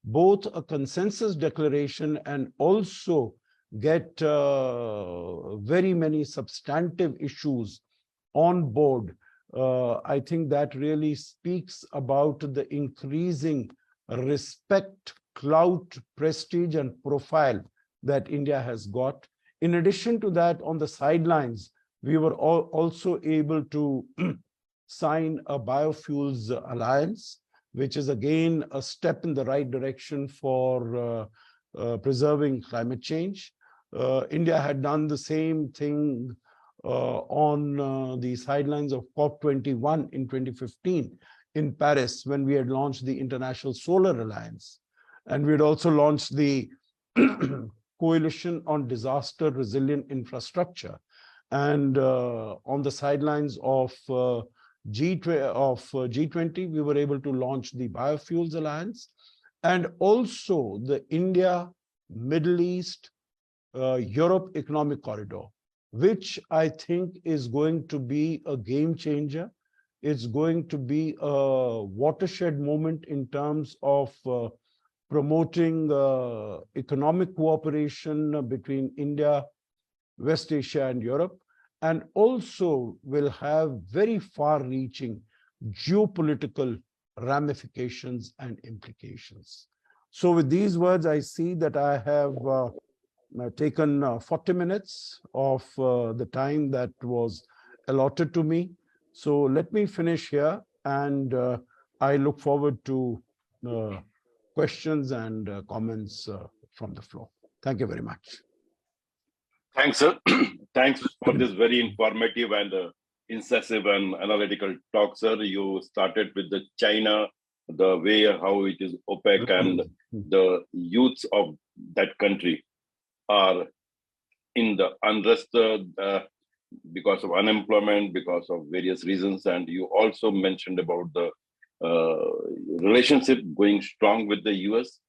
both a consensus declaration and also get very many substantive issues on board, I think that really speaks about the increasing respect, clout, prestige, and profile that India has got. In addition to that, on the sidelines, we were also able to sign a biofuels alliance, which is again a step in the right direction for preserving climate change. India had done the same thing on the sidelines of COP21 in 2015 in Paris, when we had launched the International Solar Alliance. And we had also launched the Coalition on Disaster Resilient Infrastructure. And on the sidelines of G20, we were able to launch the Biofuels Alliance, and also the India, Middle East, Europe Economic Corridor, which I think is going to be a game changer. It's going to be a watershed moment in terms of promoting economic cooperation between India, West Asia, and Europe, and also will have very far-reaching geopolitical ramifications and implications. So with these words, I see that I have taken 40 minutes of the time that was allotted to me. So let me finish here, and I look forward to questions and comments from the floor. Thank you very much. Thanks, sir. Thanks for this very informative and incisive and analytical talk, sir. You started with the China, the way how it is opaque, and the youths of that country are in the unrest because of unemployment, because of various reasons. And you also mentioned about the relationship going strong with the US.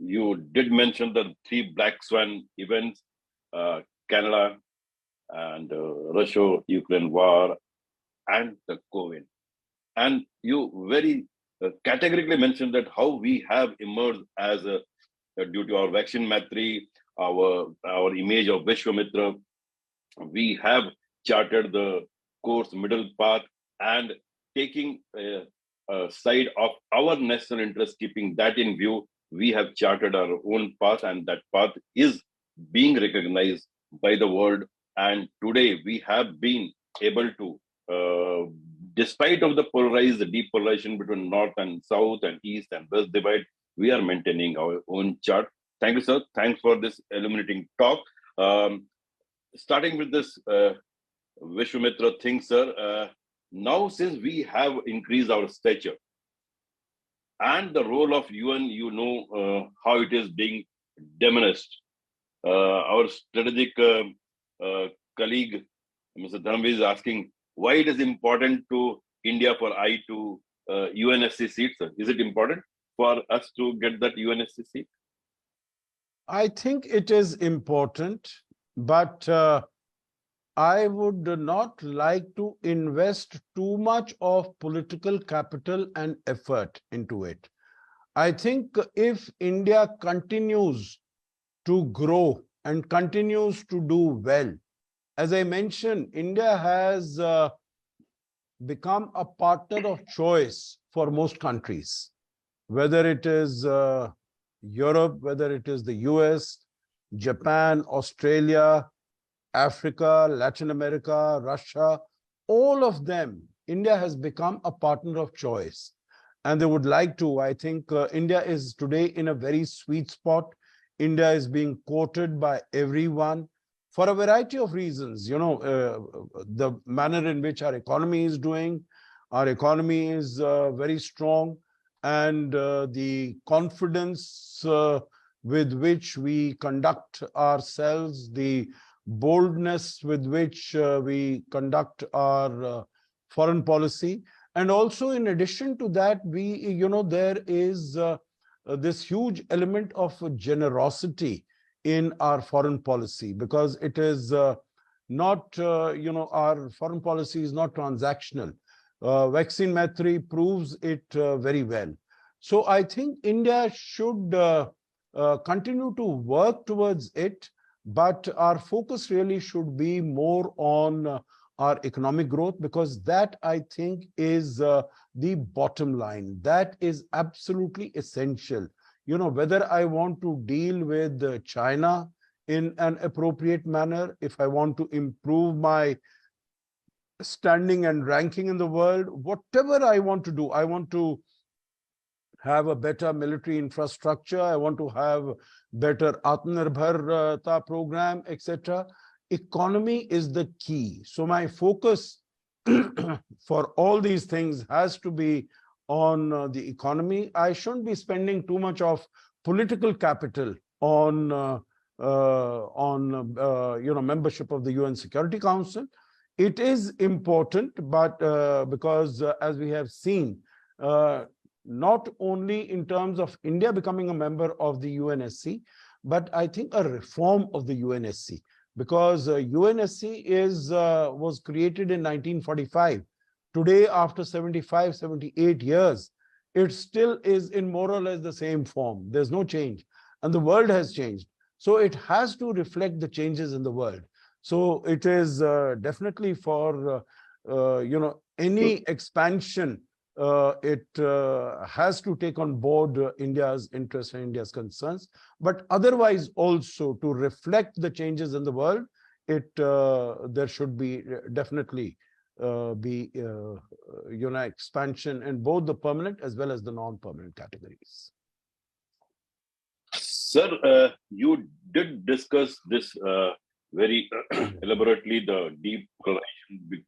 You did mention the 3 black swan events, Canada and Russia-Ukraine war and the COVID. And you very categorically mentioned that how we have emerged as due to our vaccine mastery, our image of Vishwamitra, we have charted the course middle path and taking a side of our national interest, keeping that in view, we have charted our own path, and that path is being recognized by the world. And today we have been able to, despite of the polarized, the deep polarization between North and South and East and West divide, we are maintaining our own chart. Thank you, sir. Thanks for this illuminating talk. Starting with this Vishwamitra thing, sir, now since we have increased our stature and the role of UN, you know how it is being diminished. Our strategic colleague, Mr. Dhanvi, is asking why it is important to India for I to UNSC seat, sir. Is it important for us to get that UNSC seat? I think it is important, but I would not like to invest too much of political capital and effort into it. I think if India continues to grow and continues to do well, as I mentioned, India has become a partner of choice for most countries, whether it is Europe, whether it is the US, Japan, Australia, Africa, Latin America, Russia, all of them, India has become a partner of choice. And they would like to. I think India is today in a very sweet spot. India is being quoted by everyone for a variety of reasons. You know, the manner in which our economy is doing. Our economy is very strong, and the confidence with which we conduct ourselves, the boldness with which we conduct our foreign policy. And also, in addition to that, there is this huge element of generosity in our foreign policy, because it is not, our foreign policy is not transactional. Vaccine Maitri proves it very well. So I think India should continue to work towards it, but our focus really should be more on our economic growth, because that, I think, is the bottom line. That is absolutely essential. You know, whether I want to deal with China in an appropriate manner, if I want to improve my standing and ranking in the world, whatever I want to do, I want to have a better military infrastructure, I want to have better Atmanirbharta program, etc. Economy is the key. So my focus for all these things has to be on the economy. I shouldn't be spending too much of political capital on membership of the UN Security Council. It is important, but because as we have seen, not only in terms of India becoming a member of the UNSC, but I think a reform of the UNSC, because UNSC was created in 1945. Today, after 75, 78 years, it still is in more or less the same form. There's no change, and the world has changed. So it has to reflect the changes in the world. So it is definitely for any expansion, it has to take on board India's interests and India's concerns, but otherwise also to reflect the changes in the world, there should be definitely expansion in both the permanent as well as the non-permanent categories. Sir, you did discuss this very elaborately, the deep relation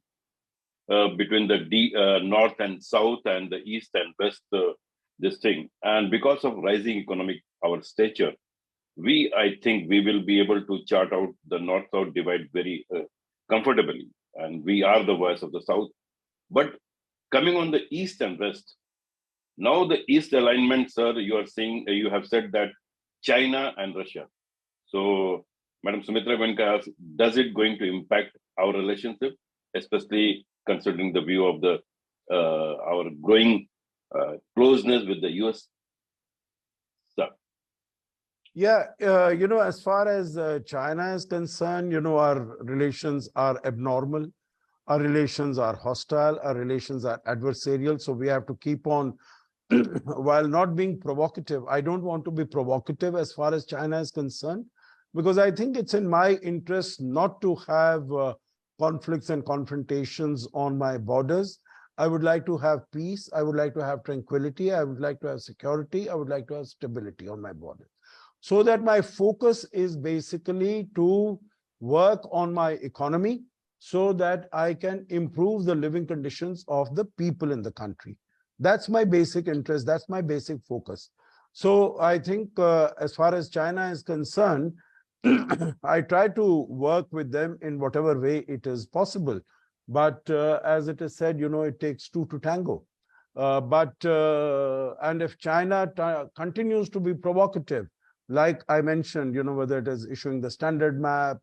between the north and south and the east and west, this thing. And because of rising economic, our stature, I think we will be able to chart out the north-south divide very comfortably. And we are the voice of the south. But coming on the east and west, now the east alignment, sir, you have said that China and Russia. So, Madam Sumitra Goenka asked, does it going to impact our relationship, especially considering the view of our growing closeness with the US? Sir. Yeah, as far as China is concerned, our relations are abnormal. Our relations are hostile. Our relations are adversarial. So we have to keep on, while not being provocative. I don't want to be provocative as far as China is concerned, because I think it's in my interest not to have conflicts and confrontations on my borders. I would like to have peace. I would like to have tranquility. I would like to have security. I would like to have stability on my borders. So that my focus is basically to work on my economy so that I can improve the living conditions of the people in the country. That's my basic interest. That's my basic focus. So I think as far as China is concerned, I try to work with them in whatever way it is possible. But as it is said, it takes two to tango. And if China continues to be provocative, like I mentioned, whether it is issuing the standard map,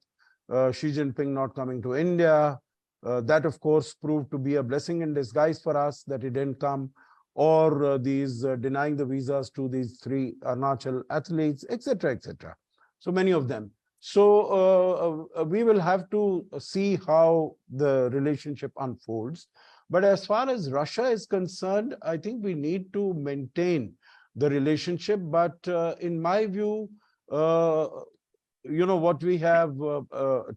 Xi Jinping not coming to India, that of course proved to be a blessing in disguise for us that he didn't come, or these denying the visas to these 3 Arunachal athletes, etc., etc. So many of them. So we will have to see how the relationship unfolds. But as far as Russia is concerned, I think we need to maintain the relationship. But in my view, what we have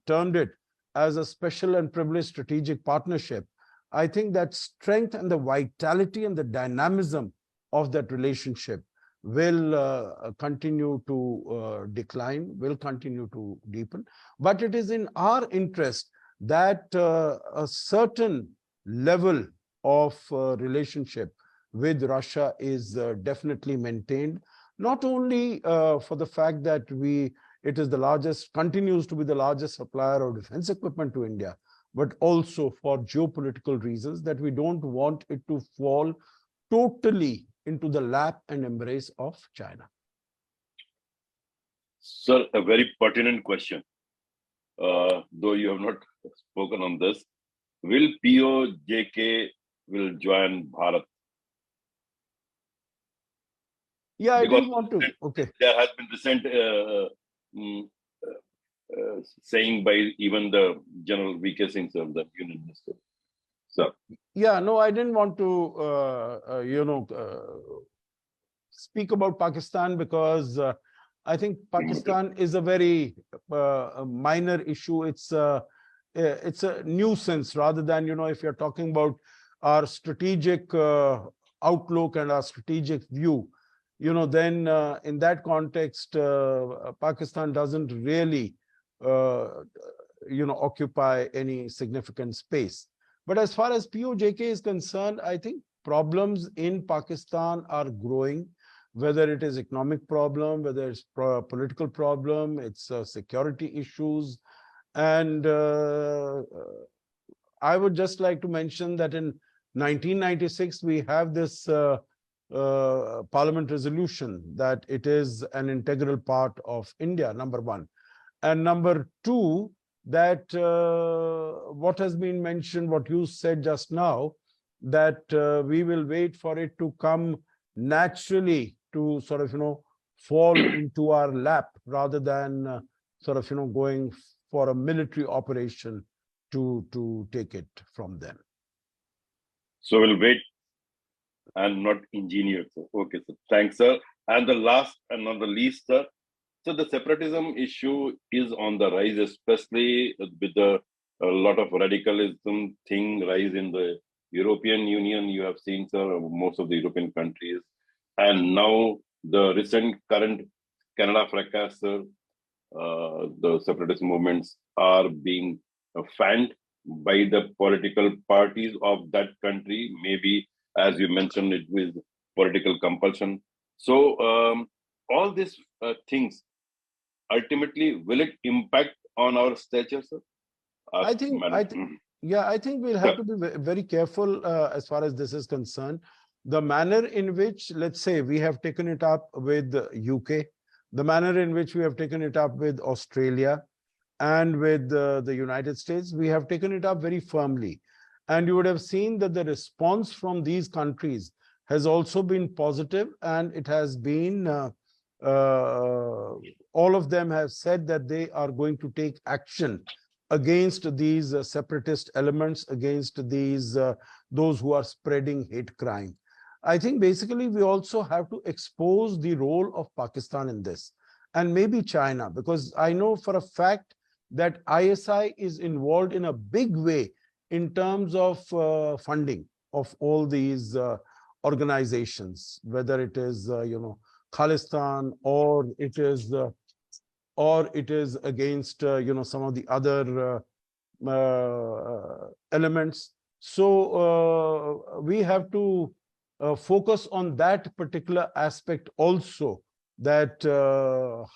termed it as a special and privileged strategic partnership, I think that strength and the vitality and the dynamism of that relationship will continue to decline, will continue to deepen. But it is in our interest that a certain level of relationship with Russia is definitely maintained, not only for the fact that it is the largest, continues to be the largest supplier of defense equipment to India, but also for geopolitical reasons, that we don't want it to fall totally into the lap and embrace of China. Sir, a very pertinent question. Though you have not spoken on this, will POJK will join Bharat? Yeah, I didn't want to. Okay. There has been recent saying by even the General VK Singh, sir, the Union Minister. So, yeah, no, I didn't want to, speak about Pakistan because I think Pakistan is a very minor issue. It's a nuisance rather than, if you're talking about our strategic outlook and our strategic view, then in that context, Pakistan doesn't really, occupy any significant space. But as far as POJK is concerned, I think problems in Pakistan are growing, whether it is economic problem, whether it's political problem, it's security issues. And I would just like to mention that in 1996, we have this parliament resolution that it is an integral part of India, number one. And number two, that what has been mentioned, what you said just now, that we will wait for it to come naturally to sort of, fall into our lap rather than sort of, going for a military operation to take it from them. so we'll wait and not engineer. So, okay, sir. Thanks, sir. And the last and not the least, sir. So the separatism issue is on the rise, especially with a lot of radicalism thing rise in the European Union. You have seen, sir, most of the European countries. And now the recent current Canada fracas, sir, the separatist movements are being fanned by the political parties of that country. Maybe, as you mentioned, it with political compulsion. So all these things, ultimately, will it impact on our stature, sir? I think we'll have to be very careful as far as this is concerned. The manner in which, let's say, we have taken it up with UK, the manner in which we have taken it up with Australia and with the United States, we have taken it up very firmly. And you would have seen that the response from these countries has also been positive, and it has been, all of them have said that they are going to take action against these separatist elements, against these those who are spreading hate crime. I think basically we also have to expose the role of Pakistan in this, and maybe China, because I know for a fact that ISI is involved in a big way in terms of funding of all these organizations, whether it is Khalistan, or it is against some of the other elements. So we have to focus on that particular aspect also, that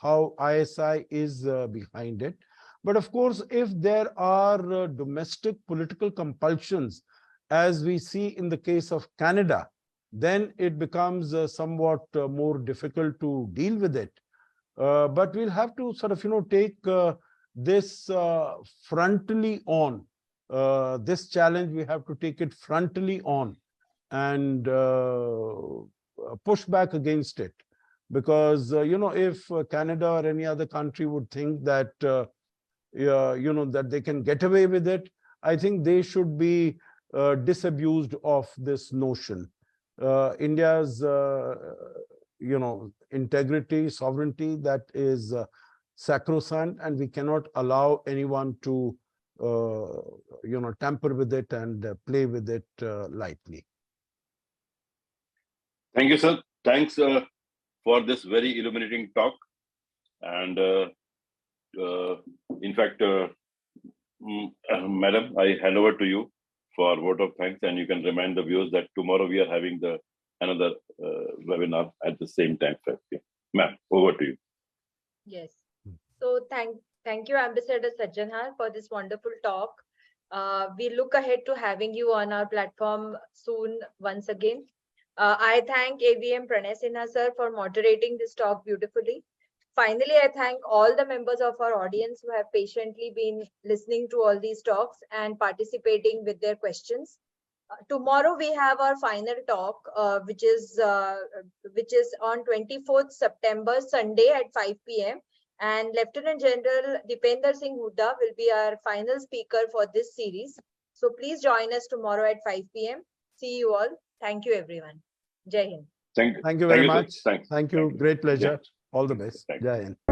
how ISI is behind it. But of course, if there are domestic political compulsions, as we see in the case of Canada, then it becomes somewhat more difficult to deal with it. But we'll have to sort of, take this frontally on. This challenge, we have to take it frontally on and push back against it. Because, if Canada or any other country would think that, that they can get away with it, I think they should be disabused of this notion. India's, integrity, sovereignty, that is sacrosanct, and we cannot allow anyone to, tamper with it and play with it lightly. Thank you, sir. Thanks for this very illuminating talk. And in fact, Madam, I hand over to you for a vote of thanks, and you can remind the viewers that tomorrow we are having another webinar at the same time. Ma'am, over to you. Yes. So thank you, Ambassador Sajjanhar, for this wonderful talk. We look ahead to having you on our platform soon once again. I thank AVM Pranay Sinha sir for moderating this talk beautifully. Finally, I thank all the members of our audience who have patiently been listening to all these talks and participating with their questions. Tomorrow we have our final talk, which is on 24th September, Sunday at 5 p.m. And Lieutenant General Dipender Singh Hooda will be our final speaker for this series. So please join us tomorrow at 5 p.m. See you all. Thank you, everyone. Jai Hind. Thank you very sir. much. Thanks. Thank you. Great pleasure. Yeah. All the best. Thanks. Jai Hind.